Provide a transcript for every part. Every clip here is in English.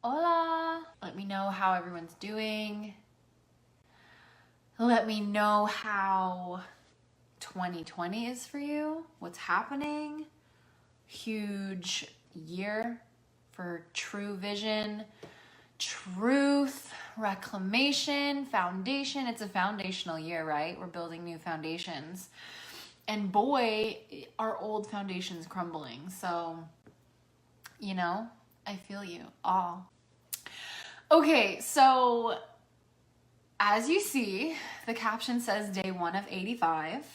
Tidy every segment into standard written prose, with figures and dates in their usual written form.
Hola! Let me know how everyone's doing. Let me know how 2020 is for you. What's happening? Huge year for true vision, truth, reclamation, foundation. It's a foundational year, right? We're building new foundations. And boy, our old foundation's crumbling. So, I feel you all. Okay, so as you see, the caption says day 1 of 85.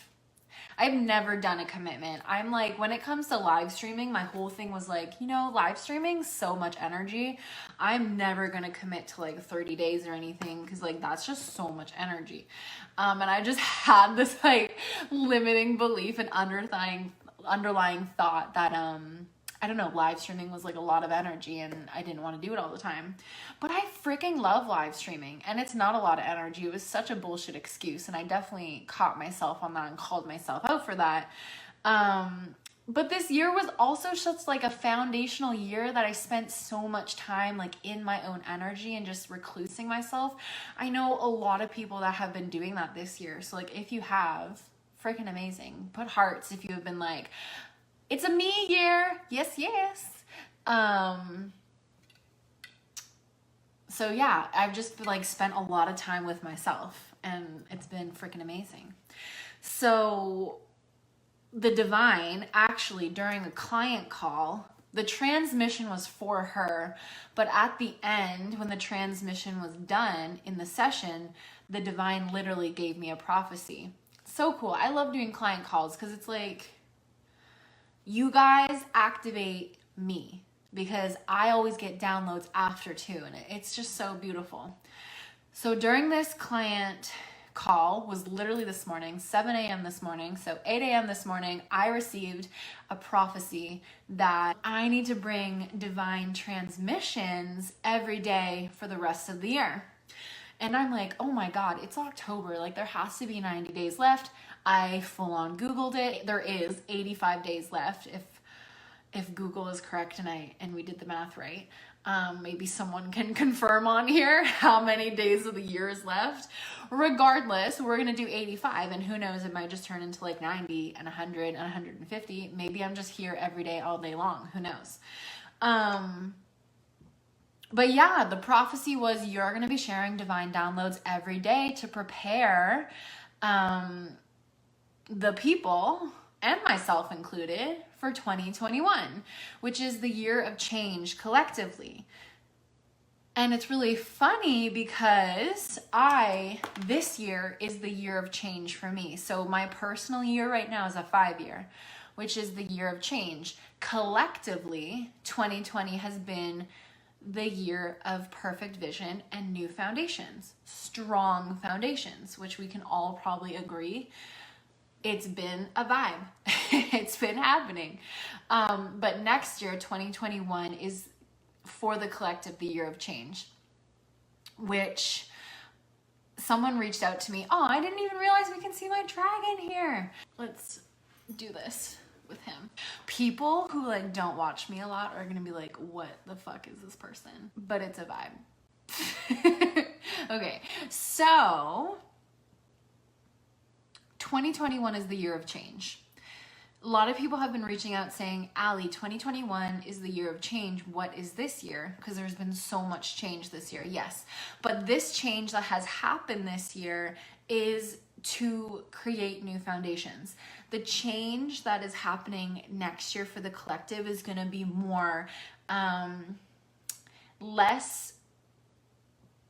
I've never done a commitment. I'm like, when it comes to live streaming, my whole thing was like, live streaming, so much energy. I'm never gonna commit to like 30 days or anything because like that's just so much energy. And I just had this like limiting belief and underlying thought that I don't know, live streaming was like a lot of energy and I didn't want to do it all the time. But I freaking love live streaming and it's not a lot of energy. It was such a bullshit excuse and I definitely caught myself on that and called myself out for that. But this year was also just like a foundational year that I spent so much time like in my own energy and just reclusing myself. I know a lot of people that have been doing that this year. So like if you have, freaking amazing. Put hearts if you have been like, it's a me year. Yes. So yeah, I've just like spent a lot of time with myself and it's been freaking amazing. So the divine actually during the client call, the transmission was for her, but at the end when the transmission was done in the session, the divine literally gave me a prophecy. So cool. I love doing client calls because it's like, you guys activate me because I always get downloads after too, and it's just so beautiful. So during this client call was literally this morning, 7 a.m. this morning. So 8 a.m. this morning, I received a prophecy that I need to bring divine transmissions every day for the rest of the year. And I'm like, oh my God, it's October. Like there has to be 90 days left. I full on Googled it. There is 85 days left if Google is correct and we did the math right. Maybe someone can confirm on here how many days of the year is left. Regardless, we're gonna do 85 and who knows, it might just turn into like 90 and 100 and 150. Maybe I'm just here every day, all day long. Who knows? But yeah, the prophecy was you're going to be sharing divine downloads every day to prepare the people, and myself included, for 2021, which is the year of change collectively. And it's really funny because this year is the year of change for me. So my personal year right now is a 5-year, which is the year of change. Collectively, 2020 has been the year of perfect vision and new foundations, strong foundations, which we can all probably agree. It's been a vibe. It's been happening. But next year, 2021, is for the collective the year of change, which someone reached out to me. Oh, I didn't even realize we can see my dragon here. Let's do this with him. People who like don't watch me a lot are gonna be like, what the fuck is this person? But it's a vibe. Okay, so 2021 is the year of change. A lot of people have been reaching out saying, Allie, 2021 is the year of change. What is this year? Because there's been so much change this year. Yes, but this change that has happened this year is to create new foundations. The change that is happening next year for the collective is going to be more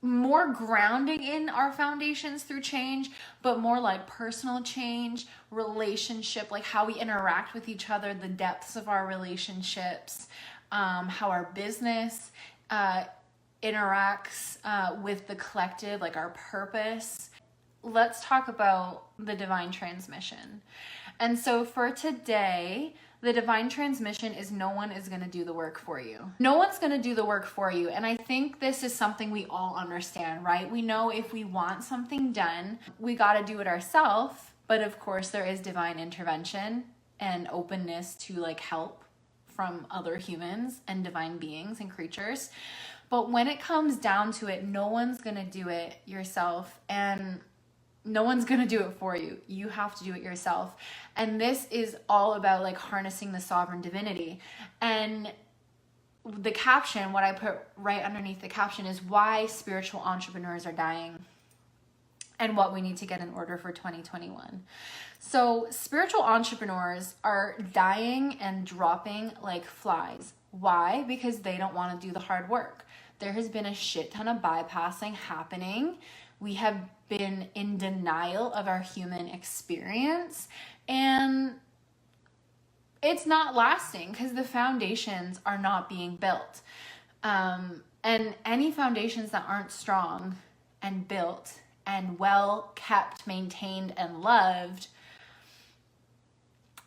more grounding in our foundations through change, but more like personal change, relationship, like how we interact with each other, the depths of our relationships, how our business interacts with the collective, like our purpose. Let's talk about the divine transmission. And so for today, the divine transmission is no one is going to do the work for you. No one's going to do the work for you. And I think this is something we all understand, right? We know if we want something done, we got to do it ourselves. But of course, there is divine intervention and openness to like help from other humans and divine beings and creatures. But when it comes down to it, no one's going to do it yourself, and no one's going to do it for you. You have to do it yourself. And this is all about like harnessing the sovereign divinity. And the caption, what I put right underneath the caption, is why spiritual entrepreneurs are dying and what we need to get in order for 2021. So spiritual entrepreneurs are dying and dropping like flies. Why? Because they don't want to do the hard work. There has been a shit ton of bypassing happening. We have been in denial of our human experience, and it's not lasting because the foundations are not being built. And any foundations that aren't strong and built and well kept, maintained, and loved,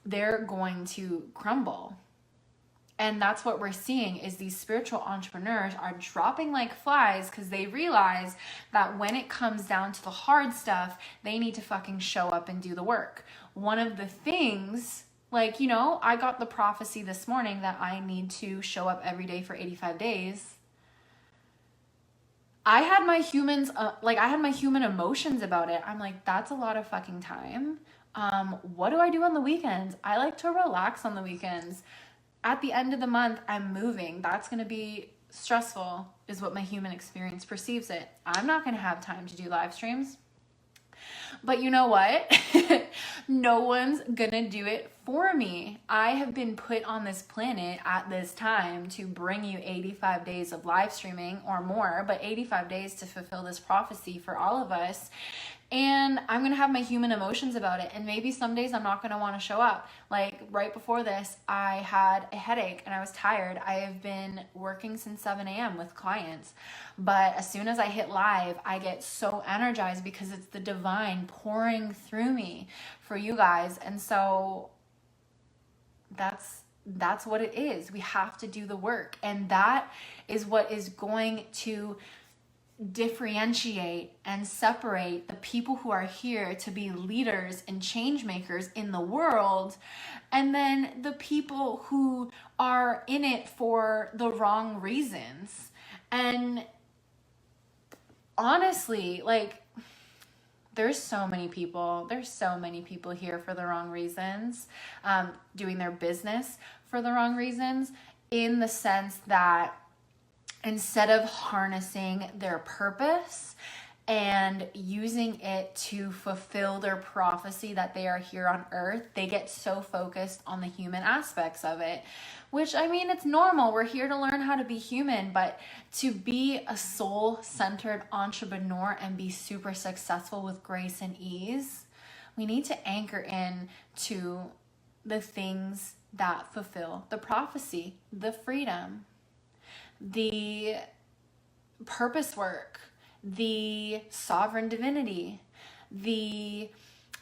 they're going to crumble. And that's what we're seeing, is these spiritual entrepreneurs are dropping like flies because they realize that when it comes down to the hard stuff, they need to fucking show up and do the work. One of the things, like, you know, I got the prophecy this morning that I need to show up every day for 85 days. I had my human emotions about it. I'm like, that's a lot of fucking time. What do I do on the weekends? I like to relax on the weekends. At the end of the month, I'm moving. That's going to be stressful, is what my human experience perceives it. I'm not going to have time to do live streams. But you know what? No one's going to do it for me. I have been put on this planet at this time to bring you 85 days of live streaming or more, but 85 days to fulfill this prophecy for all of us. And I'm going to have my human emotions about it. And maybe some days I'm not going to want to show up. Like right before this, I had a headache and I was tired. I have been working since 7 a.m. with clients. But as soon as I hit live, I get so energized because it's the divine pouring through me for you guys. And so that's what it is. We have to do the work. And that is what is going to differentiate and separate the people who are here to be leaders and change makers in the world, and then the people who are in it for the wrong reasons. And honestly, like, there's so many people here for the wrong reasons, doing their business for the wrong reasons, in the sense that instead of harnessing their purpose and using it to fulfill their prophecy that they are here on earth, they get so focused on the human aspects of it, which, I mean, it's normal. We're here to learn how to be human, but to be a soul-centered entrepreneur and be super successful with grace and ease, we need to anchor in to the things that fulfill the prophecy, the freedom, the purpose work, the sovereign divinity, the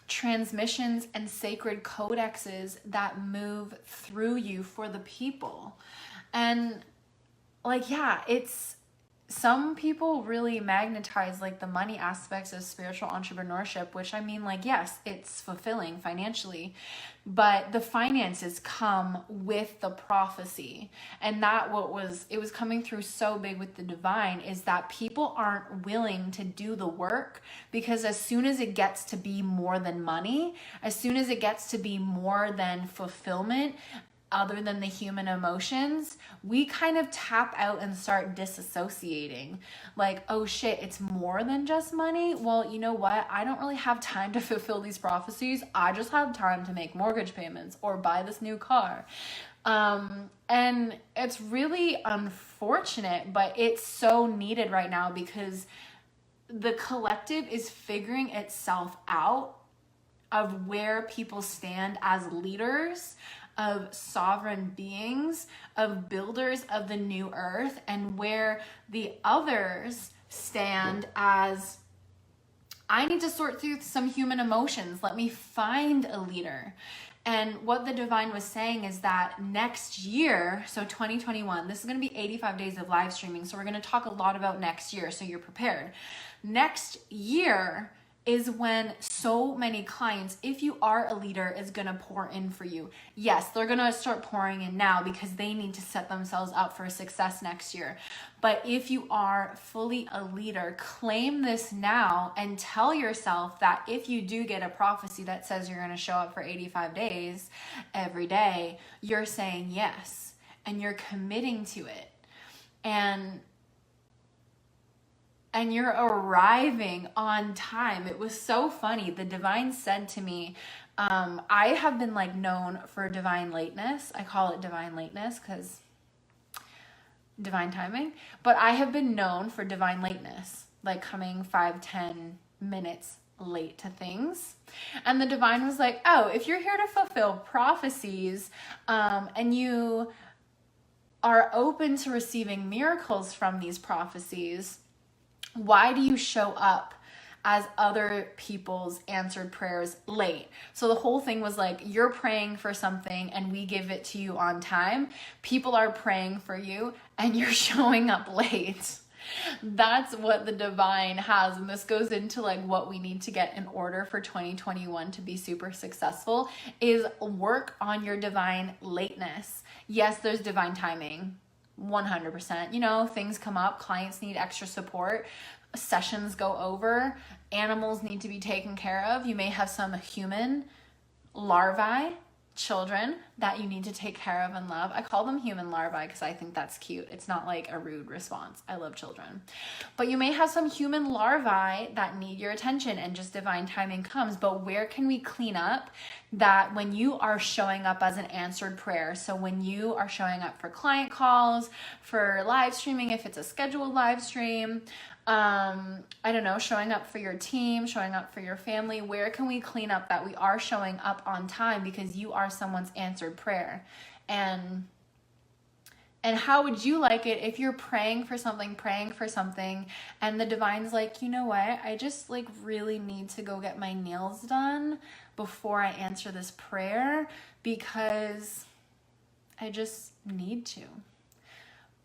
transmissions and sacred codexes that move through you for the people. And like, yeah, it's, some people really magnetize like the money aspects of spiritual entrepreneurship, which, I mean, like, yes, it's fulfilling financially, but the finances come with the prophecy. And that it was coming through so big with the divine, is that people aren't willing to do the work, because as soon as it gets to be more than money, as soon as it gets to be more than fulfillment, other than the human emotions, we kind of tap out and start disassociating. Like, oh shit, it's more than just money. Well, you know what? I don't really have time to fulfill these prophecies. I just have time to make mortgage payments or buy this new car. And it's really unfortunate, but it's so needed right now, because the collective is figuring itself out of where people stand as leaders, of sovereign beings, of builders of the new earth, and where the others stand as, I need to sort through some human emotions. Let me find a leader. And what the divine was saying is that next year, so 2021, this is going to be 85 days of live streaming. So we're going to talk a lot about next year, so you're prepared. Next year is when so many clients, if you are a leader, is gonna pour in for you. Yes, they're gonna start pouring in now because they need to set themselves up for success next year. But if you are fully a leader, claim this now and tell yourself that if you do get a prophecy that says you're gonna show up for 85 days every day, you're saying yes and you're committing to it. And you're arriving on time. It was so funny. The divine said to me, I have been like known for divine lateness. I call it divine lateness because divine timing, but I have been known for divine lateness, like coming 5-10 minutes late to things. And the divine was like, oh, if you're here to fulfill prophecies, and you are open to receiving miracles from these prophecies, why do you show up as other people's answered prayers late? So the whole thing was like, you're praying for something and we give it to you on time. People are praying for you and you're showing up late. That's what the divine has. And this goes into like what we need to get in order for 2021 to be super successful is work on your divine lateness. Yes, there's divine timing. 100%. You know, things come up, clients need extra support, sessions go over, animals need to be taken care of. You may have some human larvae, children that you need to take care of and love. I call them human larvae because I think that's cute. It's not like a rude response. I love children. But you may have some human larvae that need your attention and just divine timing comes. But where can we clean up that when you are showing up as an answered prayer? So when you are showing up for client calls, for live streaming, if it's a scheduled live stream, I don't know, showing up for your team, showing up for your family, where can we clean up that we are showing up on time because you are someone's answered prayer? And how would you like it if you're praying for something, and the divine's like, you know what, I just like really need to go get my nails done before I answer this prayer because I just need to.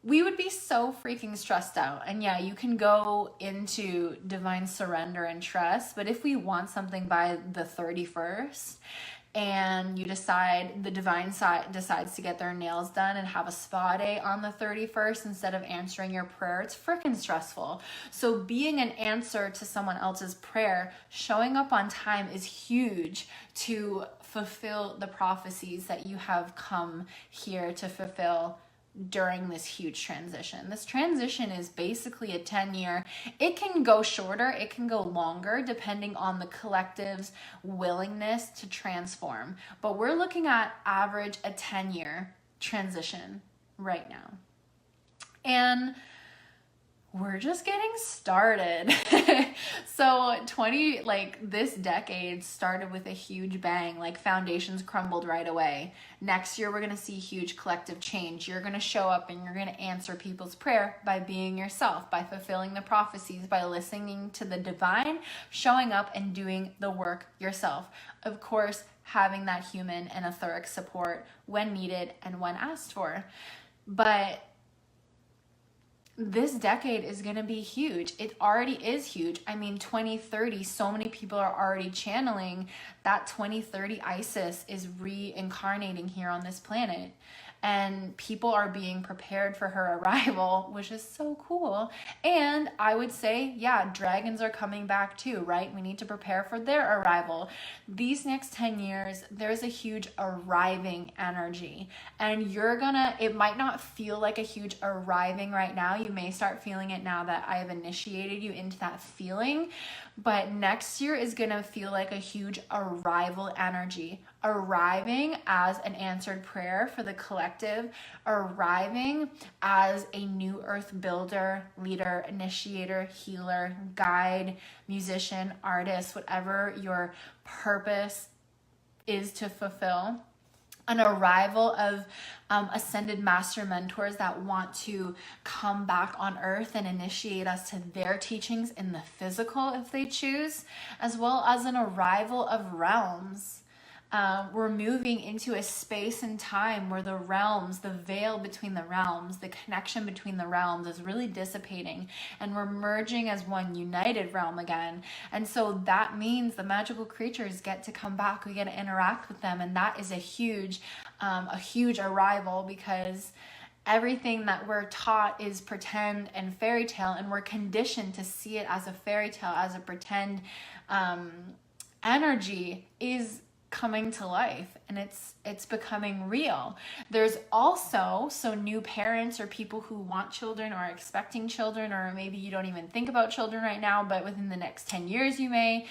We would be so freaking stressed out. And yeah, you can go into divine surrender and trust, but if we want something by the 31st and you decide, the divine side decides to get their nails done and have a spa day on the 31st instead of answering your prayer, it's freaking stressful. So being an answer to someone else's prayer, showing up on time is huge to fulfill the prophecies that you have come here to fulfill during this huge transition. This transition is basically a 10-year. It can go shorter, it can go longer, depending on the collective's willingness to transform. But we're looking at average a 10-year transition right now. And we're just getting started. So this decade started with a huge bang, like foundations crumbled right away. Next year, we're gonna see huge collective change. You're gonna show up and you're gonna answer people's prayer by being yourself, by fulfilling the prophecies, by listening to the divine, showing up and doing the work yourself. Of course, having that human and etheric support when needed and when asked for. But this decade is going to be huge. It already is huge. I mean, 2030, so many people are already channeling that 2030 Isis is reincarnating here on this planet. And people are being prepared for her arrival, which is so cool. And I would say, yeah, dragons are coming back too, right? We need to prepare for their arrival. These next 10 years, there's a huge arriving energy. And it might not feel like a huge arriving right now. You may start feeling it now that I have initiated you into that feeling. But next year is going to feel like a huge arrival energy. Arriving as an answered prayer for the collective, arriving as a new earth builder, leader, initiator, healer, guide, musician, artist, whatever your purpose is to fulfill. An arrival of ascended master mentors that want to come back on earth and initiate us to their teachings in the physical if they choose, as well as an arrival of realms We're moving into a space and time where the realms, the veil between the realms, the connection between the realms is really dissipating, and we're merging as one united realm again. And so that means the magical creatures get to come back. We get to interact with them, and that is a huge arrival, because everything that we're taught is pretend and fairy tale, and we're conditioned to see it as a fairy tale, as a pretend energy is coming to life, and it's becoming real. There's also, so new parents or people who want children or are expecting children, or maybe you don't even think about children right now, but within the next 10 years you may,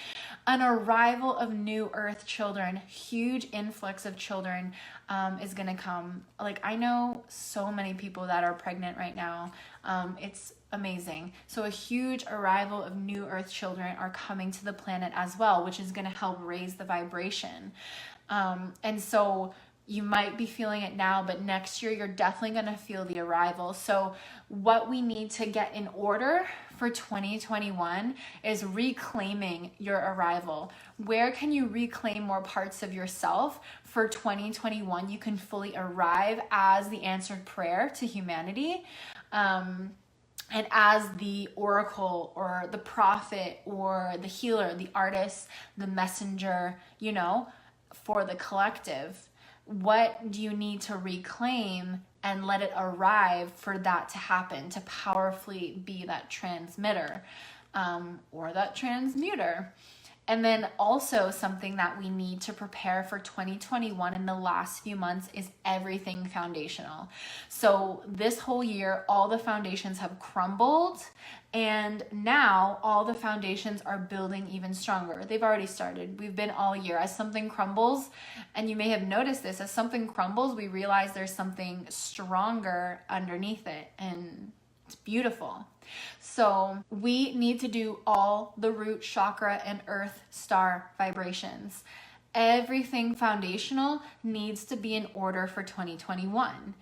an arrival of new earth children, huge influx of children is going to come. Like, I know so many people that are pregnant right now. It's amazing. So a huge arrival of new earth children are coming to the planet as well, which is going to help raise the vibration. And so you might be feeling it now, but next year you're definitely going to feel the arrival. So what we need to get in order for 2021 is reclaiming your arrival. Where can you reclaim more parts of yourself for 2021? You can fully arrive as the answered prayer to humanity. And as the oracle or the prophet or the healer, the artist, the messenger, for the collective. What do you need to reclaim and let it arrive for that to happen, to powerfully be that transmitter or that transmuter? And then also something that we need to prepare for 2021 in the last few months is everything foundational. So this whole year, all the foundations have crumbled, and now all the foundations are building even stronger. They've already started. We've been all year. As something crumbles, and you may have noticed this, as something crumbles, we realize there's something stronger underneath it, and it's beautiful. So we need to do all the root chakra and earth star vibrations. Everything foundational needs to be in order for 2021.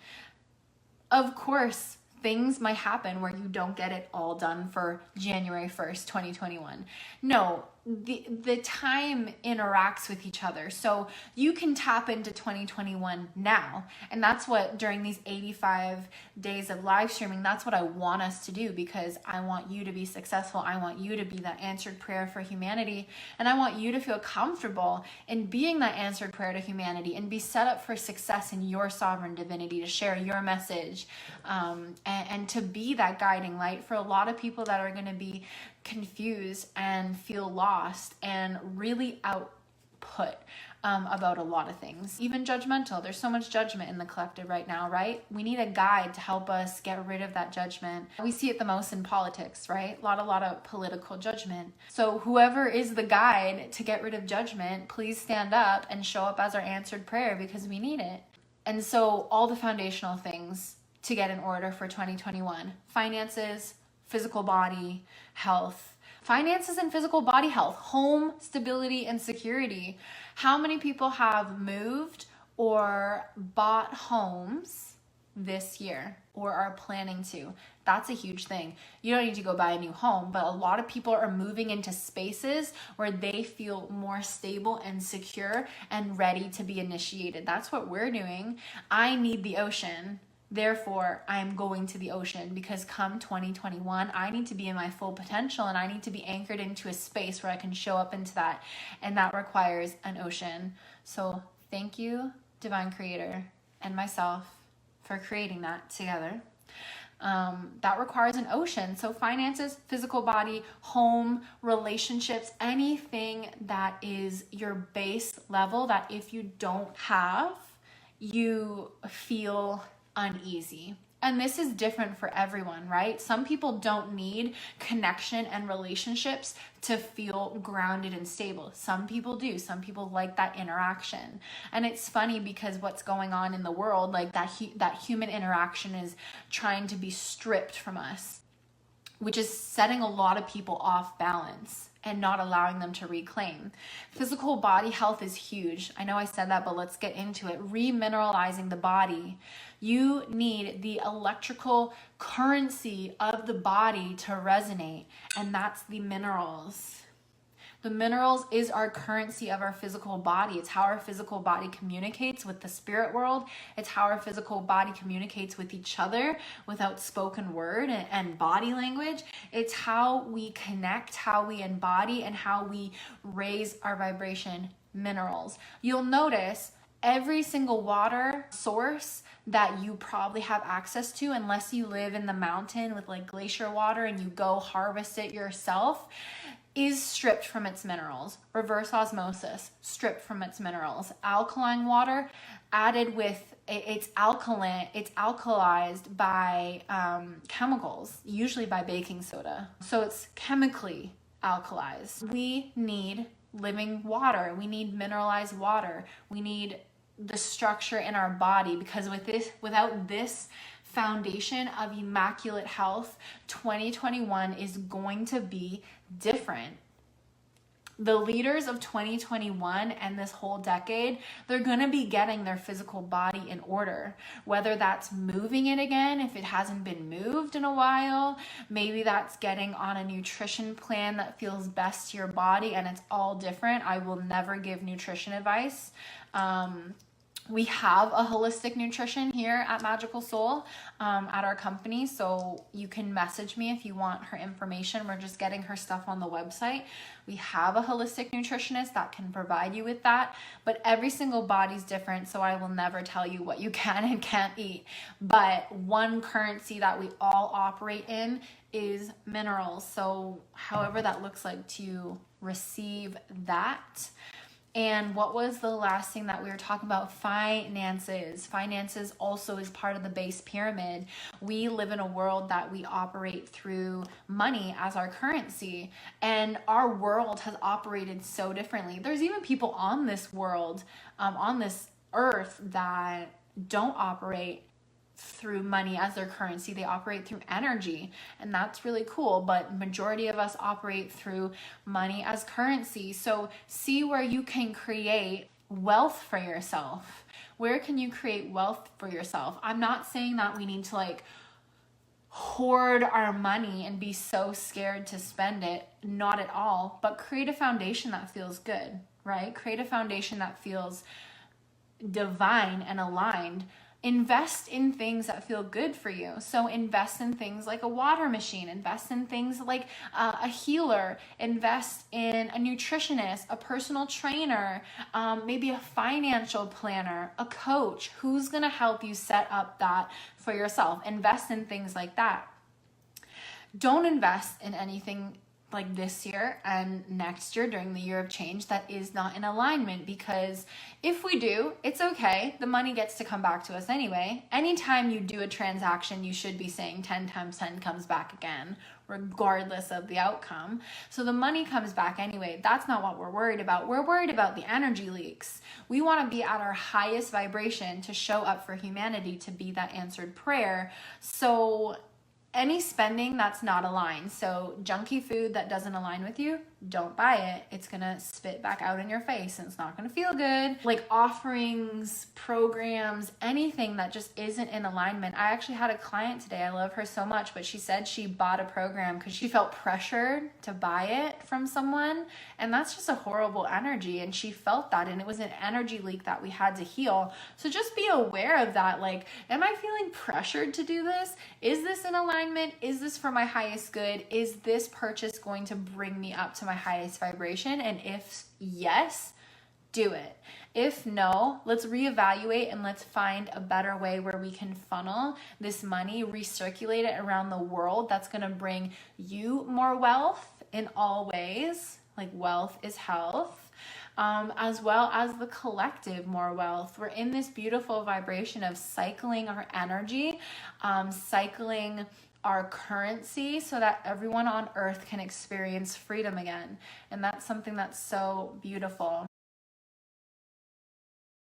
Of course, things might happen where you don't get it all done for January 1st, 2021. No, the time interacts with each other. So you can tap into 2021 now. And that's what, during these 85 days of live streaming, that's what I want us to do, because I want you to be successful. I want you to be that answered prayer for humanity. And I want you to feel comfortable in being that answered prayer to humanity and be set up for success in your sovereign divinity, to share your message, and to be that guiding light for a lot of people that are going to be confused and feel lost and really output about a lot of things, even judgmental. There's so much judgment in the collective right now, right? We need a guide to help us get rid of that judgment. We see it the most in politics, right? A lot of political judgment. So whoever is the guide to get rid of judgment, please stand up and show up as our answered prayer, because we need it. And so all the foundational things to get in order for 2021: finances, physical body health, finances and physical body health, home stability and security. How many people have moved or bought homes this year or are planning to? That's a huge thing. You don't need to go buy a new home, but a lot of people are moving into spaces where they feel more stable and secure and ready to be initiated. That's what we're doing. I need the ocean. Therefore, I am going to the ocean, because come 2021, I need to be in my full potential, and I need to be anchored into a space where I can show up into that. And that requires an ocean. So thank you, Divine Creator, and myself for creating that together. That requires an ocean. So finances, physical body, home, relationships, anything that is your base level that if you don't have, you feel uneasy. And this is different for everyone, right? Some people don't need connection and relationships to feel grounded and stable. Some people do. Some people like that interaction. And it's funny, because what's going on in the world, like that human interaction is trying to be stripped from us, which is setting a lot of people off balance and not allowing them to reclaim. Physical body health is huge. I know I said that, but let's get into it. Remineralizing the body. You need the electrical currency of the body to resonate, and that's the minerals. The minerals is our currency of our physical body. It's how our physical body communicates with the spirit world. It's how our physical body communicates with each other without spoken word and body language. It's how we connect, how we embody, and how we raise our vibration. Minerals. You'll notice every single water source that you probably have access to, unless you live in the mountain with like glacier water and you go harvest it yourself, is stripped from its minerals. Reverse osmosis, stripped from its minerals. Alkaline water added with, it's alkaline, it's alkalized by chemicals, usually by baking soda. So it's chemically alkalized. We need living water. We need mineralized water. We need the structure in our body, because without this foundation of immaculate health, 2021 is going to be different. The leaders of 2021 and this whole decade, they're going to be getting their physical body in order. Whether that's moving it again, if it hasn't been moved in a while, maybe that's getting on a nutrition plan that feels best to your body, and it's all different. I will never give nutrition advice. We have a holistic nutrition here at Magical Soul at our company, so you can message me if you want her information. We're just getting her stuff on the website. We have a holistic nutritionist that can provide you with that, but every single body's different, so I will never tell you what you can and can't eat. But one currency that we all operate in is minerals, so however that looks like to receive that. And what was the last thing that we were talking about? Finances. Finances also is part of the base pyramid. We live in a world that we operate through money as our currency, and our world has operated so differently. There's even people on this world, on this earth, that don't operate through money as their currency. They operate through energy, and that's really cool, but majority of us operate through money as currency. So see where you can create wealth for yourself. Where can you create wealth for yourself? I'm not saying that we need to like hoard our money and be so scared to spend it, not at all, but create a foundation that feels good, right? Create a foundation that feels divine and aligned. Invest in things that feel good for you. So invest in things like a water machine, invest in things like a healer, invest in a nutritionist, a personal trainer, maybe a financial planner, a coach who's gonna help you set up that for yourself. Invest in things like that. Don't invest in anything like this year and next year during the year of change that is not in alignment, because if we do, it's okay. The money gets to come back to us anyway. Anytime you do a transaction, you should be saying 10 times 10 comes back again, regardless of the outcome. So the money comes back anyway. That's not what we're worried about. We're worried about the energy leaks. We want to be at our highest vibration to show up for humanity, to be that answered prayer. So any spending that's not aligned, so junky food that doesn't align with you, don't buy it. It's gonna spit back out in your face and it's not gonna feel good. Like offerings, programs, anything that just isn't in alignment. I actually had a client today, I love her so much, but she said she bought a program because she felt pressured to buy it from someone, and that's just a horrible energy, and she felt that, and it was an energy leak that we had to heal. So just be aware of that. Like, am I feeling pressured to do this? Is this in alignment? Is this for my highest good? Is this purchase going to bring me up to my highest vibration? And if yes, do it. If no, let's reevaluate and let's find a better way where we can funnel this money, recirculate it around the world. That's going to bring you more wealth in all ways. Like, wealth is health. As well as the collective more wealth. We're in this beautiful vibration of cycling our energy, cycling our currency, so that everyone on earth can experience freedom again. And that's something that's so beautiful.